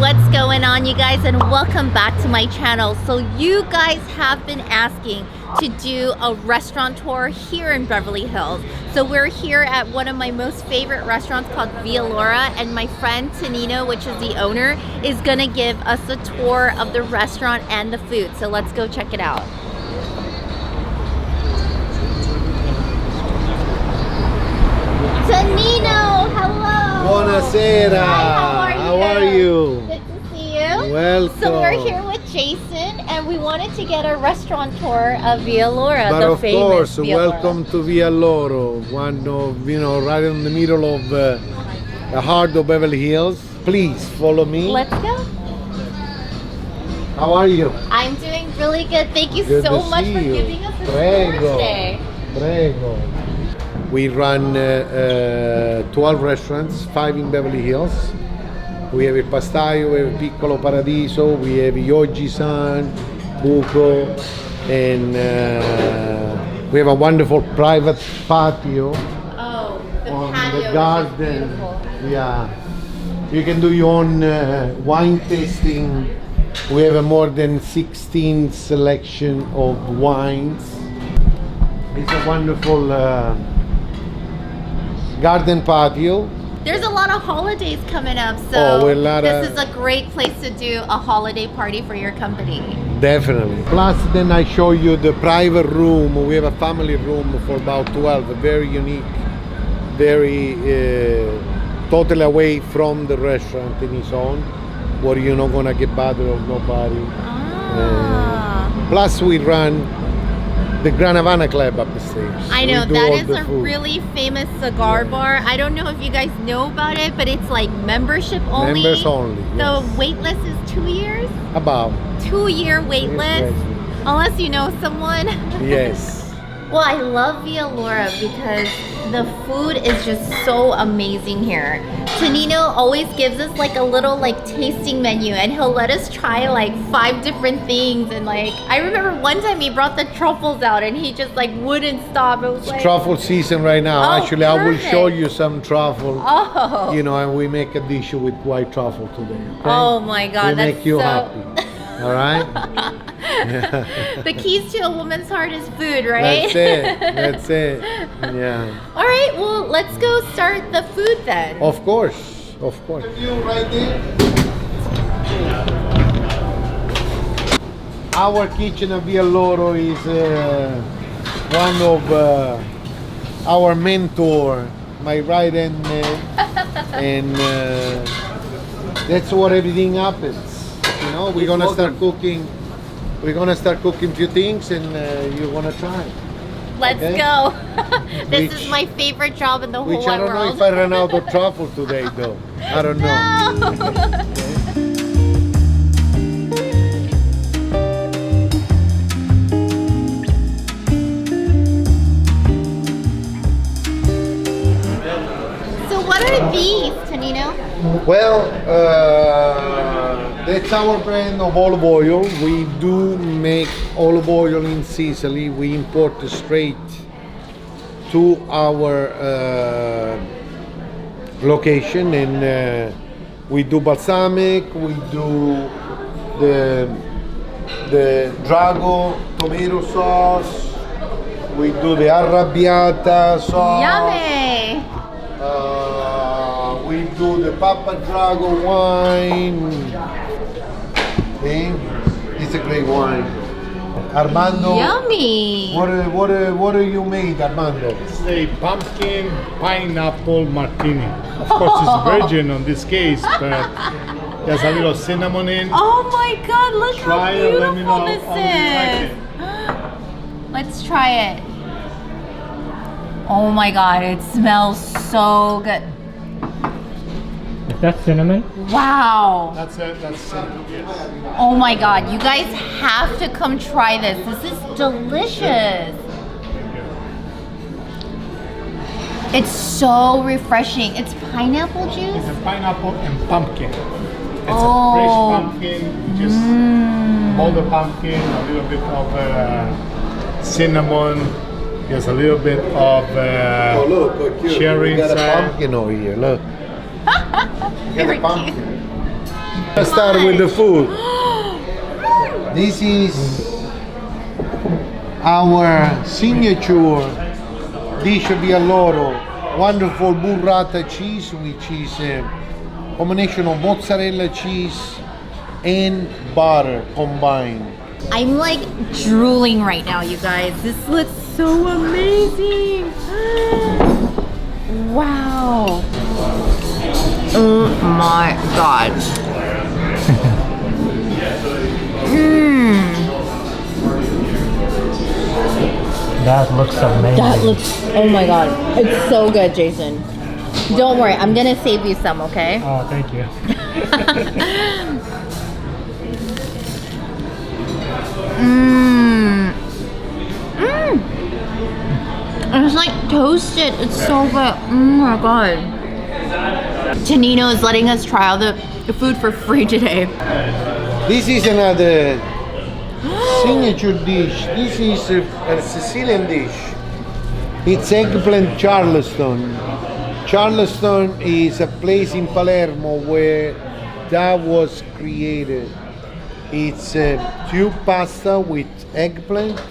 What's going on, you guys, and welcome back to my channel. So you guys have been asking to do a restaurant tour here in Beverly Hills. So we're here at one of my most favorite restaurants called Alloro, and my friend Tonino, which is the owner, is gonna give us a tour of the restaurant and the food. So let's go check it out. Tonino, hello! Buonasera! Hi, how are you? Good to see you. Welcome. So we're here with Jason, and we wanted to get a restaurant tour of Alloro, But the of famous course, Alloro. welcome to Alloro, one of, right in the middle of the heart of Beverly Hills. Please follow me. Let's go. How are you? I'm doing really good. Thank you Good so to much see for you. giving us this Prego. tour today. Prego. We run 12 restaurants, 5 in Beverly Hills. We have a Pastaio, we have a Piccolo Paradiso, we have Yoji-san, Buco, and we have a wonderful private patio Oh, the on patio, the which is garden. beautiful. Yeah, you can do your own wine tasting. We have a more than 16 selection of wines. It's a wonderful garden patio. There's a lot of holidays coming up, so this is a great place to do a holiday party for your company. Definitely. Plus, then I show you the private room. We have a family room for about 12, very unique, very totally away from the restaurant in its own, where you're not gonna get bothered of nobody. Plus, we run the Gran Havana Club up the stairs. I know, We do that all is the a food. really famous cigar bar. I don't know if you guys know about it, but it's like membership only. Members only. The Yes. wait list is 2 years. About. 2-year wait Yes, list. yes. Unless you know someone. Yes. Well, I love Alloro because the food is just so amazing here. Tonino always gives us like a little tasting menu, and he'll let us try like 5 different things. And like, I remember one time he brought the truffles out and he just like wouldn't stop. It was like, Truffle season right now. Oh, Actually, I will show perfect. you some truffle. oh. And we make a dish with white truffle today. Okay? Oh my God, we that's make you so... happy. All right? The keys to a woman's heart is food, right? That's it. That's it. Yeah. All right, well, let's go start the food then. Of course. Of course. You right there. Our kitchen of Alloro is one of our mentor, my right hand man, and that's where everything happens. We're gonna start cooking. We're gonna start cooking a few things, and you're gonna try. Let's Okay. go. This Which- is my favorite job in the whole Which I wide don't know world. if I ran out of truffle today, though. I don't know. No. So what are these, Tonino? Well, that's our brand of olive oil. We do make olive oil in Sicily. We import it straight to our location, and we do balsamic. We do the drago tomato sauce. We do the arrabbiata sauce. Yummy. We do the Papa Drago wine. Okay? It's a great wine. Armando. Yummy. What do you made, Armando? It's a pumpkin pineapple martini. Of course, it's virgin on this case, but there's a little cinnamon in. Oh my God, look Try how it, let me beautiful know this how you like is. Let's try it. Oh my God, it smells so good. That's cinnamon? Wow. That's it. That's yes. Oh my God, you guys have to come try this. This is delicious. It's so refreshing. It's pineapple juice? It's a pineapple and pumpkin. It's Oh. a fresh pumpkin. Just hold the pumpkin, a little bit of cinnamon. There's a little bit of Look, how cute. cherry We got a inside. pumpkin over here. Look. Very pumpkin. cute. Let's start with the food. This is our signature dish of the Alloro. Wonderful burrata cheese, which is a combination of mozzarella cheese and butter combined. I'm like drooling right now, you guys. This looks so amazing. Wow. Oh my god. That looks amazing. That looks, oh my god. It's so good, Jason. Don't worry, I'm gonna save you some, okay? Oh, thank you. It's like toasted. It's so good. Oh my god. Tanino is letting us try all the food for free today. This is another signature dish. This is a Sicilian dish. It's eggplant Charleston. Charleston is a place in Palermo where that was created. It's tube pasta with eggplant,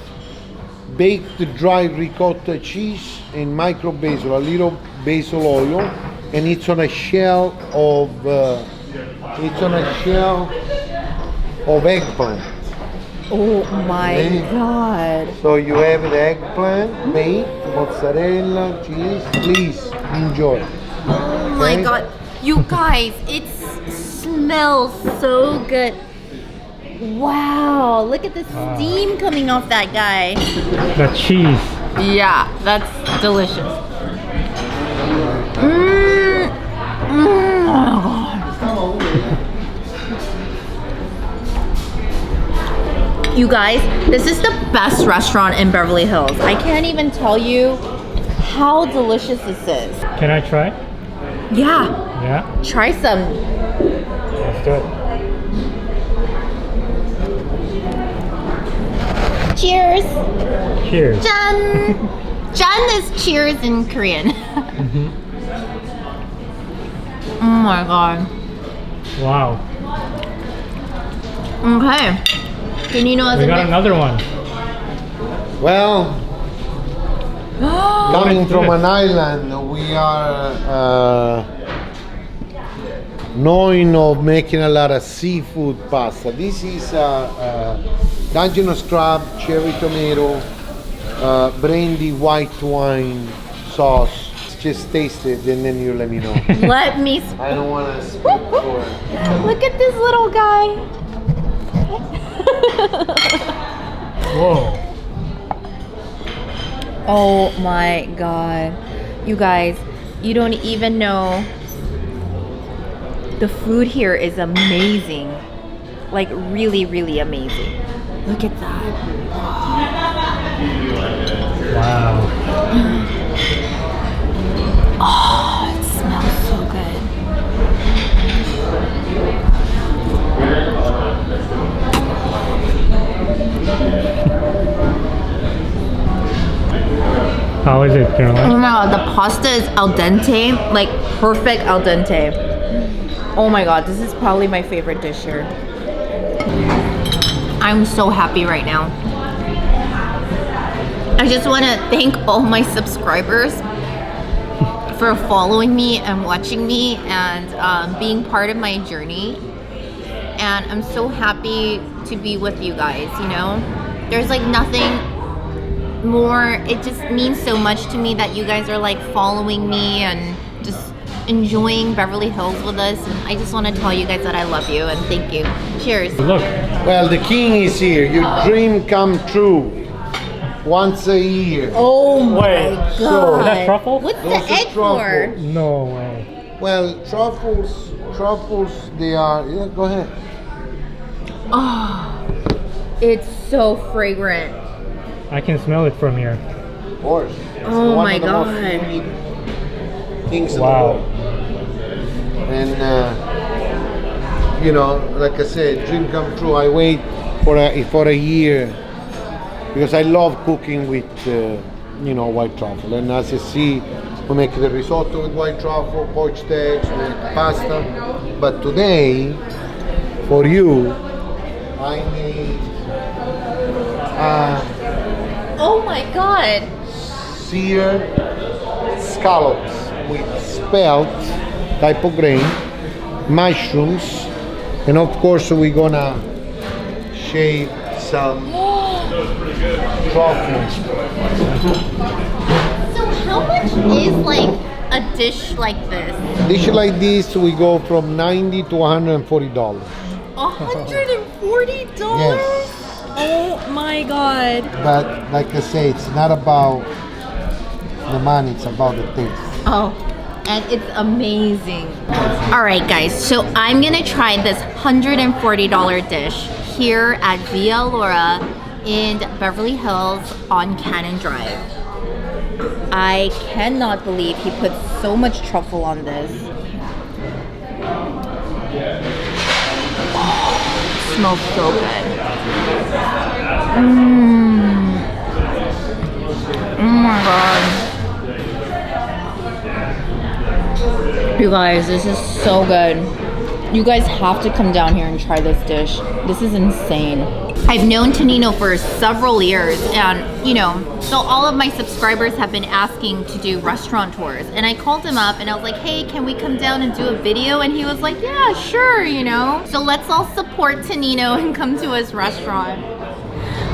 baked dry ricotta cheese and micro basil, a little basil oil, and it's on a shell of eggplant. Oh my Okay. god. So you have the eggplant, baked, mozzarella, cheese. Please enjoy. Oh my Okay? god. You guys, it smells so good. Wow, look at the steam coming off that guy. The cheese. Yeah, that's delicious. You guys, this is the best restaurant in Beverly Hills. I can't even tell you how delicious this is. Can I try? Yeah, Yeah. try some. Let's do it. Cheers. Cheers. Jan. Jan is cheers in Korean. Oh my god. Wow. Okay. Tanino has We a got bit- another one. Well, coming Let's do from it. an island, we are known of making a lot of seafood pasta. This is Dungeness crab, cherry tomato, brandy white wine sauce. Just taste it and then you let me know. Let me. I don't want to speak for. Look at this little guy. Whoa. Oh my god. You guys, you don't even know. The food here is amazing. Like really, really amazing. Look at that. Wow. Oh, it smells so good. How is it, Oh Caroline? my god, the pasta is al dente, like perfect al dente. Oh my god, this is probably my favorite dish here. I'm so happy right now. I just want to thank all my subscribers for following me and watching me and being part of my journey. And I'm so happy to be with you guys, you know? There's like nothing more, it just means so much to me that you guys are like following me and just enjoying Beverly Hills with us. And I just want to tell you guys that I love you and thank you. Cheers. Look. Well, the king is here. Your dream come true. Once a year. Oh my Wait, god. so- Is that truffle? What's Those the are egg for? truffles. No way. Well, truffles, they are. Yeah, go ahead. Oh, it's so fragrant. I can smell it from here. Of course. It's Oh one my of the most god. unique things in Wow. the world. And you know, like I said, dream come true. I wait for a year because I love cooking with you know, white truffle. And as you see, we make the risotto with white truffle, poached eggs, we make pasta. But today for you, I made Oh my God. seared scallops with spelt type of grain, mushrooms, and of course we're gonna shave some truffles. So how much is like a dish like this? Dish like this, we go from $90 to $140. $140? Yes. Oh my God. But like I say, it's not about the money, it's about the taste. Oh, and it's amazing. All right, guys, so I'm gonna try this $140 dish here at Via Alloro in Beverly Hills on Canon Drive. I cannot believe he put so much truffle on this. Oh, smells so good. Oh my God. You guys, this is so good. You guys have to come down here and try this dish. This is insane. I've known Tonino for several years, and you know, so all of my subscribers have been asking to do restaurant tours, and I called him up and I was like, hey, can we come down and do a video? And he was like, yeah, sure, you know. So let's all support Tonino and come to his restaurant.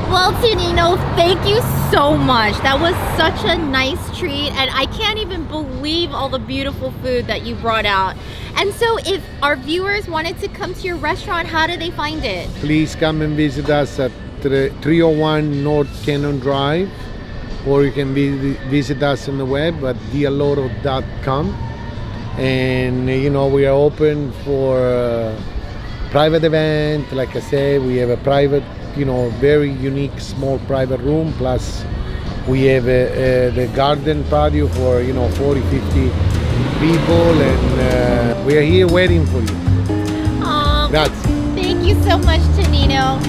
Well, Tonino, thank you so much. That was such a nice treat, and I can't even believe all the beautiful food that you brought out. And so if our viewers wanted to come to your restaurant, how do they find it? Please come and visit us at 301 North Canon Drive, or you can visit us on the web at thealloro.com. And you know, we are open for private event. Like I say, we have a private, you know, very unique small private room, plus we have the garden patio for, you know, 40-50 people, and we are here waiting for you. Aw, Grazie. thank you so much, Tonino.